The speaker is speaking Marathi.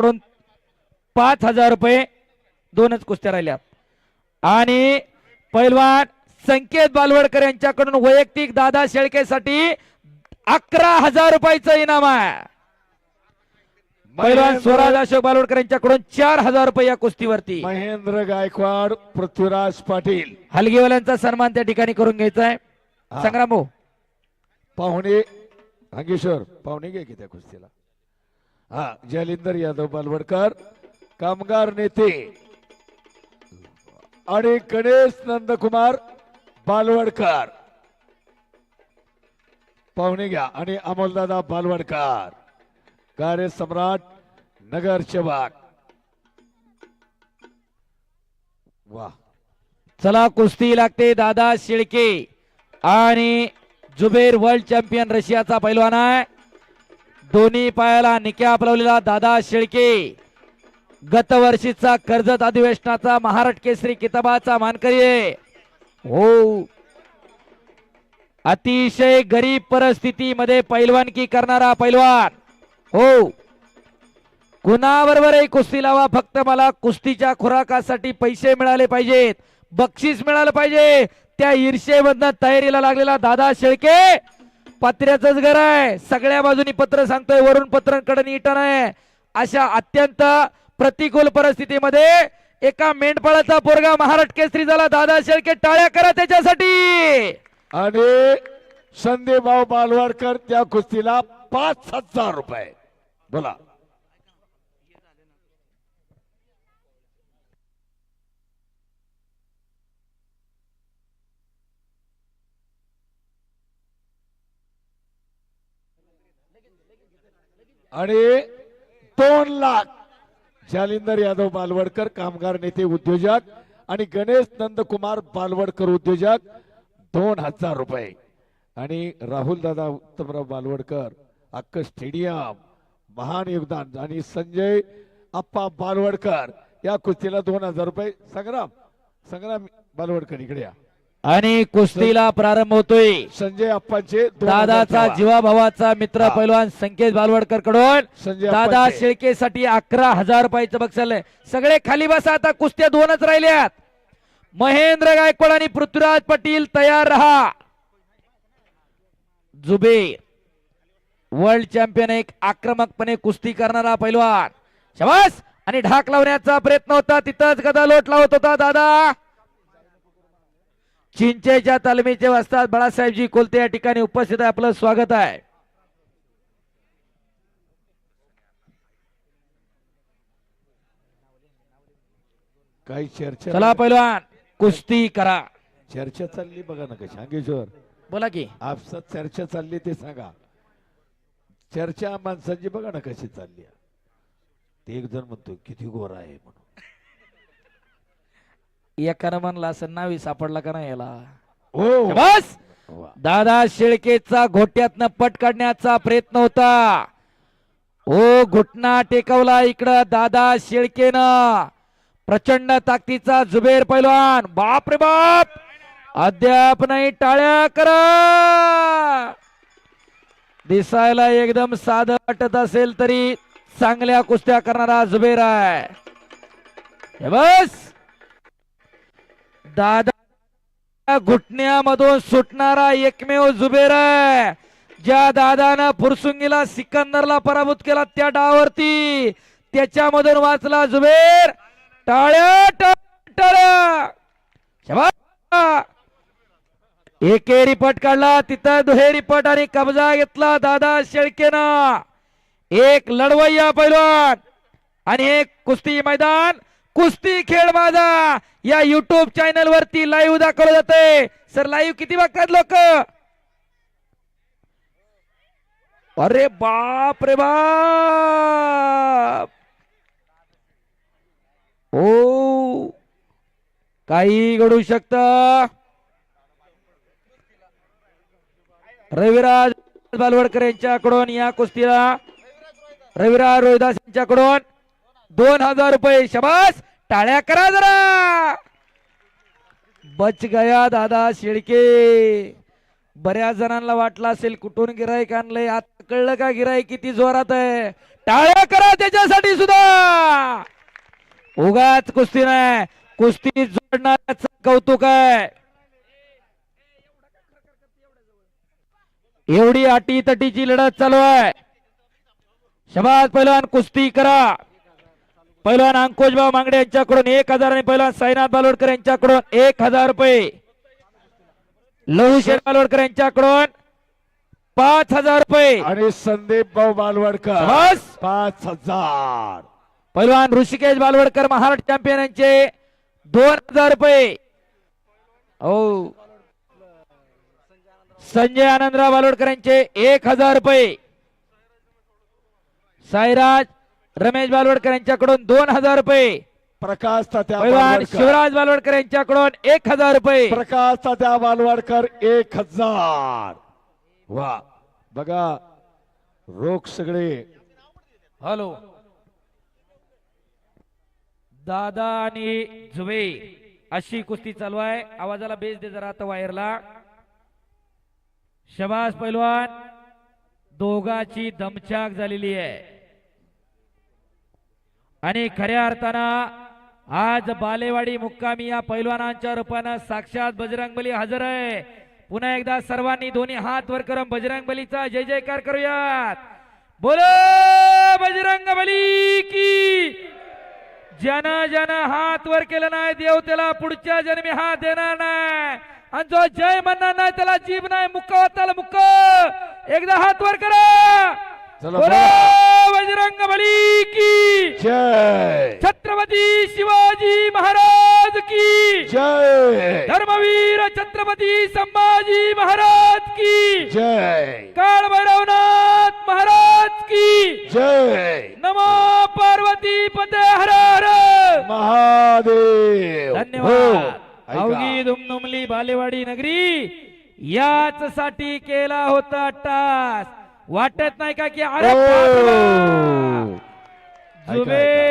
कडून 5000 रुपये, दोनच कुस्त्या राहिल्या. आणि पैलवान संकेत बालवडकर यांच्याकडून वैयक्तिक दादा शेळकेसाठी 11000 रुपयाचं इनाम आहे. पैलवान स्वराज अशोक बालवडकर यांच्याकडून 4000 रुपये या कुस्तीवरती. महेंद्र गायकवाड, पृथ्वीराज पाटील हलगीवाल्यांचा सन्मान त्या ठिकाणी करून घ्यायचा आहे. संग्राम भाऊ पाहुणे हंगेश्वर पाहुणे घे की त्या कुस्तीला. हा जालिंदर यादव बालवडकर कामगार नेते आणि गणेश नंदकुमार बालवडकर पाहुणे घ्या. आणि अमोलदादा बालवडकर गारे सम्राट नगर चेवाक. वा चला कुस्ती लागते. दादा शेळके आणि जुबेर वर्ल्ड चॅम्पियन रशियाचा पैलवान आहे. दोन्ही पायाला निक्या आपलवलेला दादा शेळके गत वर्षीचा कर्जत अधिवेशनाचा महाराष्ट्र केसरी किताबाचा मानकरी आहे. हो, अतिशय गरीब परिस्थितीमध्ये पैलवानकी करणारा पैलवान. हो, कुणाबरोबरही कुस्ती लावा, फक्त मला कुस्तीच्या खुराकासाठी पैसे मिळाले पाहिजेत, बक्षीस मिळालं पाहिजे. त्या ईर्षेमधनं तयारीला लागलेला दादा शेळके पत्र्याचंच घर आहे. सगळ्या बाजूनी पत्र सांगतोय, वरून पत्रांकडे नीट आहे. अशा अत्यंत प्रतिकूल परिस्थितीमध्ये एका मेंढपाळाचा पोरगा महाराष्ट्र केसरी झाला. दादा शेळके, टाळ्या करा त्याच्यासाठी. आणि संदीपभाऊ बालवडकर त्या कुस्तीला 5000 रुपये. बोला. आणि 2 लाख जालिंदर यादव बालवडकर कामगार नेते उद्योजक आणि गणेश नंदकुमार बालवडकर उद्योजक 2000 रुपये. आणि राहुल दादा उत्तमराव बालवडकर अख्खं स्टेडियम महान योगदान. आणि संजय अप्पा बालवडकर या कुस्तीला 2000 रुपये. संग्राम बालवडकर इकडे या. आणि कुस्तीला प्रारंभ होतोय. संजय अप्पांचे दादाचा जीवाभावाचा मित्र पैलवान संकेत बालवडकर कडून दादा शेळकेसाठी 11000 रुपयाचं बक्षीस. सगळे खाली बसा, आता कुस्त्या 2च राहिल्यात. महेंद्र गायकवाड आणि पृथ्वीराज पाटील तयार रहा. जुबेर वर्ल्ड चॅम्पियन, एक आक्रमकपणे कुस्ती करणारा पैलवान. शाबास. आणि ढाक लावण्याचा प्रयत्न होता, तिथंच गदा लोट लावत होता दादा. चिंचेच्या तालमीचे वस्ताद बाळासाहेबजी कोलते या ठिकाणी उपस्थित आहे, आपलं स्वागत आहे. काही चर्चा. चला पैलवान, कुस्ती करा. चर्चा चालली बघा ना कशी. हंगेश्वर बोला की. आपसात चर्चा चालली ते सांगा. चर्चा माणसांची बघा ना कशी चालली. ते एक जण म्हणतो किती गोरा आहे म्हणून. एकानं म्हणला असं नावी सापडला का नाही याला. हो बस. दादा शेळकेचा घोट्यातनं पट काढण्याचा प्रयत्न होता. ओ, घुटना टेकवला इकडं दादा शेळकेनं. प्रचंड ताकदीचा जुबेर पैलवान. बाप रे बाप, अद्याप नाही. टाळ्या करा. दिसायला एकदम साधं वाटत असेल तरी चांगल्या कुस्त्या करणारा जुबेर आहे. बस. दादा घुटण्यामधून सुटणारा एकमेव जुबेर आहे. ज्या दादानं फुरसुंगीला सिकंदरला पराभूत केला त्या डावावरती, त्याच्यामधून वाचला जुबेर. टाळ्या टाळ्या. शाबास. एकेरी पट काढला, तिथं दुहेरी पट आणि कब्जा घेतला दादा शेळकेनं. एक लढवय्या पैलवान आणि एक कुस्ती मैदान. कुस्ती खेळ माझा या युट्यूब चॅनल वरती लाईव्ह दाखवलं जाते. सर, लाईव्ह किती बघतात लोक? अरे बाप रे बाप. ओ, काही घडू शकत. रविराज बालवडकर यांच्याकडून या कुस्तीला रविराज रोहिदास यांच्याकडून 2000 रुपये. शाबास. टाळ्या करा जरा. बच गया दादा शेळके. बऱ्याच जणांना वाटलं असेल कुठून गिराईक आणलंय, आता कळलं का गिराईक किती जोरात आहे. टाळ्या करा त्याच्यासाठी सुद्धा. उगाच कुस्ती नाही, कुस्ती जोडणाऱ्याचं कौतुक आहे. एवढी अटी तटीची लढत चालू आहे. शबाज पहिलवान, कुस्ती करा. पहिलवान अंकुशभाऊ मांगडे यांच्याकडून 1000 आणि पहिलवान साईनाथ बालोडकर यांच्याकडून 1000 रुपये. लहू बालोडकर यांच्याकडून 5000 रुपये आणि संदीप भाऊ बालवडकर बस. 5000. पहिलवान ऋषिकेश बालवडकर महाराष्ट्र चॅम्पियन यांचे 2000 रुपये. हो, संजय आनंदराव बालोडकर यांचे 1000 रुपये. साईराज रमेश बालवडकर यांच्याकडून 2000 रुपये. प्रकाश तात्या पहिलवान बालवडकर, शिवराज बालवडकर यांच्याकडून 1000 रुपये. प्रकाश तात्या बालवडकर 1000. वा बघा रोख सगळे. हॅलो, दादा आणि जुबे अशी कुस्ती चालू आहे. आवाजाला बेस दे जरा आता वायरला. शबाज पैलवान, दोघाची दमछाक झालेली आहे आणि खऱ्या अर्थानं आज बालेवाडी मुक्कामी या पैलवानांच्या रूपानं साक्षात बजरंगबली हजर आहे. पुन्हा एकदा सर्वांनी दोन्ही हात वर करून बजरंगबलीचा जय जयकार करूयात. बोलो बजरंगबली की. ज्यानं ज्यानं हात वर केलं नाही देव त्याला पुढच्या जन्मी हात देणार नाही. आणि जो जय म्हणणार नाही त्याला जीभ नाही. मुक्का वाचायला मुक्क. एकदा हात वर करा. बोलो बजरंगबली की जय. छत्रपती शिवाजी महाराज की जय. धर्मवीर छत्रपती संभाजी महाराज की जय. काळ भैरवनाथ महाराज की जय. नमो पार्वती पते हर हर महादेव. धन्यवाद. ऐका. अवघी दुमदुमली बालेवाडी नगरी याच साठी केला होता टास. वाटत नाही का की अरे ओ. बापरे, ऐका, जुबे ऐका.